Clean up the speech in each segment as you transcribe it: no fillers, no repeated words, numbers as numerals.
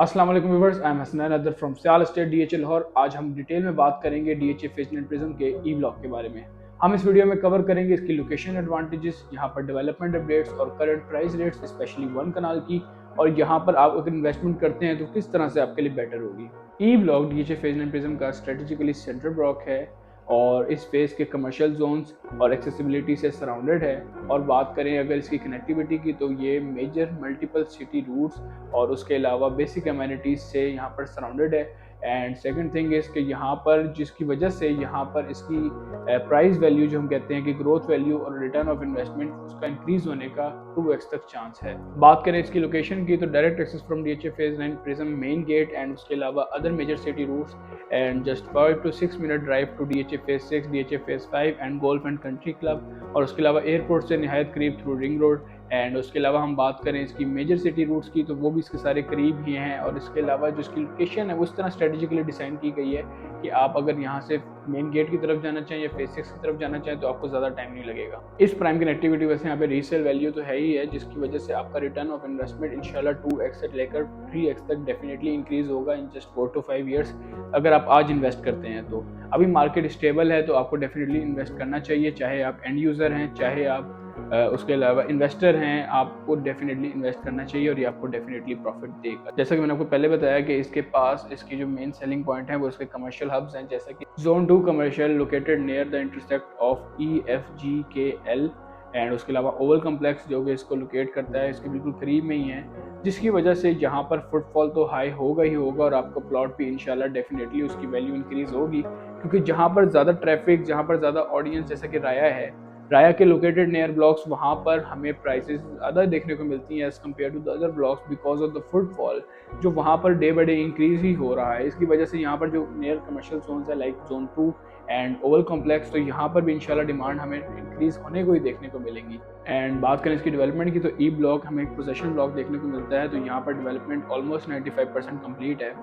अस्सलाम वालेकुम viewers, I am Hasnain Athar from Sial estate DHA Lahore. आज हम डिटेल में बात करेंगे डीएचए फेजन एंड प्रिज्म के ई ब्लॉक के बारे में। हम इस वीडियो में कवर करेंगे इसकी लोकेशन एडवांटेजेस, यहाँ पर डेवलपमेंट अपडेट्स और current price rates, specially one kanal की, और यहाँ पर आप अगर इन्वेस्टमेंट करते हैं तो किस तरह से आपके लिए बेटर होगी। E block DHA phase nine and prism का स्ट्रेटेजिकली सेंट्रल ब्लॉक है और इस फेज के कमर्शियल जोन्स और एक्सेसिबिलिटी से सराउंडेड है। और बात करें अगर इसकी कनेक्टिविटी की तो ये मेजर मल्टीपल सिटी रूट्स और उसके अलावा बेसिक अमेनिटीज़ से यहाँ पर सराउंडेड है। एंड सेकंड थिंग इज़ कि यहाँ पर जिसकी वजह से यहाँ पर इसकी प्राइस वैल्यू जो हम कहते हैं कि ग्रोथ वैल्यू और रिटर्न ऑफ इन्वेस्टमेंट उसका इंक्रीज होने का 2x तक चांस है। बात करें इसकी लोकेशन की तो direct access from DHA phase 9 prism main gate and उसके अलावा other major city routes and just 5 to 6 minute drive to DHA phase 6, DHA phase 5 and golf and country club, और उसके अलावा एयरपोर्ट से नहायत करीब थ्रू रिंग रोड। एंड उसके अलावा हम बात करें इसकी मेजर सिटी रूट्स की तो वो भी इसके सारे करीब ही हैं। और इसके अलावा जो इसकी लोकेशन है वो इस तरह स्ट्रेटेजिकली डिज़ाइन की गई है कि आप अगर यहाँ से मेन गेट की तरफ जाना चाहें या फेज 6 की तरफ जाना चाहें तो आपको ज़्यादा टाइम नहीं लगेगा। इस प्राइम कनेक्टिविटी वजह से यहाँ पे रीसेल वैल्यू तो है ही है, जिसकी वजह से आपका रिटर्न ऑफ इन्वेस्टमेंट इंशाल्लाह 2x से लेकर 3x तक डेफिनेटली इंक्रीज होगा इन जस्ट 4 to 5 ईयर्स अगर आप आज इन्वेस्ट करते हैं तो। अभी मार्केट स्टेबल है तो आपको डेफिनेटली इन्वेस्ट करना चाहिए, चाहे आप एंड यूज़र हैं चाहे आप उसके अलावा इन्वेस्टर हैं, आपको डेफिनेटली इन्वेस्ट करना चाहिए और ये आपको डेफिनेटली प्रॉफिट देगा। जैसा कि मैंने आपको पहले बताया कि इसके पास इसकी जो मेन सेलिंग पॉइंट है वो इसके कमर्शियल हब्स हैं, जैसा कि zone 2 commercial located near the intersect of EFGKL and उसके अलावा ओवल कम्प्लेक्स जो कि इसको लोकेट करता है इसके बिल्कुल करीब में ही है, जिसकी वजह से यहाँ पर फुटफॉल तो हाई होगा ही होगा और आपका प्लॉट भी इंशाल्लाह डेफिनेटली उसकी वैल्यू इंक्रीज होगी, क्योंकि जहाँ पर ज़्यादा ट्रैफिक, जहाँ पर ज़्यादा ऑडियंस, जैसा कि राया है, राया के लोकेटेड नियर ब्लॉक्स, वहाँ पर हमें प्राइसेस ज़्यादा देखने को मिलती हैं as compare to the other blocks because of the footfall जो वहाँ पर डे बाई डे इंक्रीज ही हो रहा है। इसकी वजह से यहाँ पर जो नियर कमर्शियल जोन्स है like zone 2 and oval complex, तो यहाँ पर भी इंशाल्लाह डिमांड हमें इंक्रीज होने को ही देखने को मिलेंगी। एंड बात करें इसकी डेवलपमेंट की तो ई ब्लॉक हमें एक पोजेशन ब्लॉक देखने को मिलता है, तो यहाँ पर डेवलपमेंट ऑलमोस्ट 95% कम्प्लीट है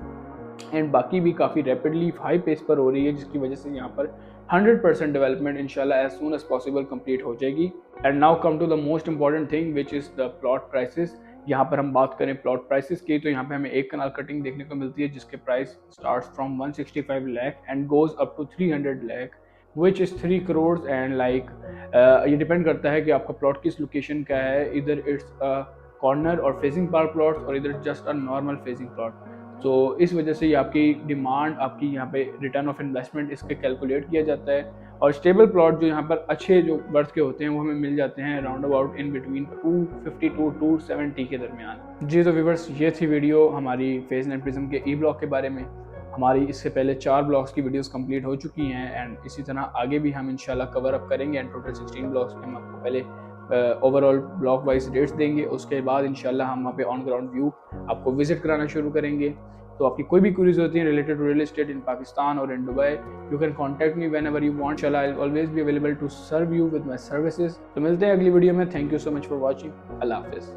एंड बाकी भी काफ़ी रैपिडली हाई पेस पर हो रही है, जिसकी वजह से यहाँ पर 100% डेवलपमेंट इंशाल्लाह as soon as possible complete हो जाएगी। And now come to the most important thing which is the plot prices. यहाँ पर हम बात करें प्लॉट प्राइसेस की तो यहाँ पे हमें एक कनाल कटिंग देखने को मिलती है जिसके price starts from 165 lakh and goes up to 300 lakh which is 3 crore and like ये डिपेंड करता है कि आपका प्लॉट किस लोकेशन का है, इधर इट्स कॉर्नर और फेसिंग पार प्लॉट्स और इधर just a normal facing plot. तो इस वजह से ये आपकी डिमांड, आपकी यहाँ पे रिटर्न ऑफ इन्वेस्टमेंट इसके कैलकुलेट किया जाता है। और स्टेबल प्लॉट जो यहाँ पर अच्छे जो बर्थ के होते हैं वो हमें मिल जाते हैं round about in between 250 to 270 के दरमियान। जी तो व्यूअर्स, ये थी वीडियो हमारी फेज 9 प्रिज्म के ई ब्लॉक के बारे में। हमारी इससे पहले 4 ब्लॉक्स की वीडियोस कंप्लीट हो चुकी हैं एंड इसी तरह आगे भी हम इंशाल्लाह कवर अप करेंगे एंड टोटल 16 ब्लॉक्स के हम आपको पहले ओवरऑल ब्लॉक वाइज रेट्स देंगे, उसके बाद इंशाल्लाह हम वहाँ पे ऑन ग्राउंड व्यू आपको विजिट कराना शुरू करेंगे। तो आपकी कोई भी क्वेरीज होती हैं related to real estate in Pakistan और in Dubai, you can contact me whenever you want. इंशाल्लाह I will always be available to serve you with my services. तो मिलते हैं अगली वीडियो में। Thank you so much for watching. अल्लाह हाफिज़।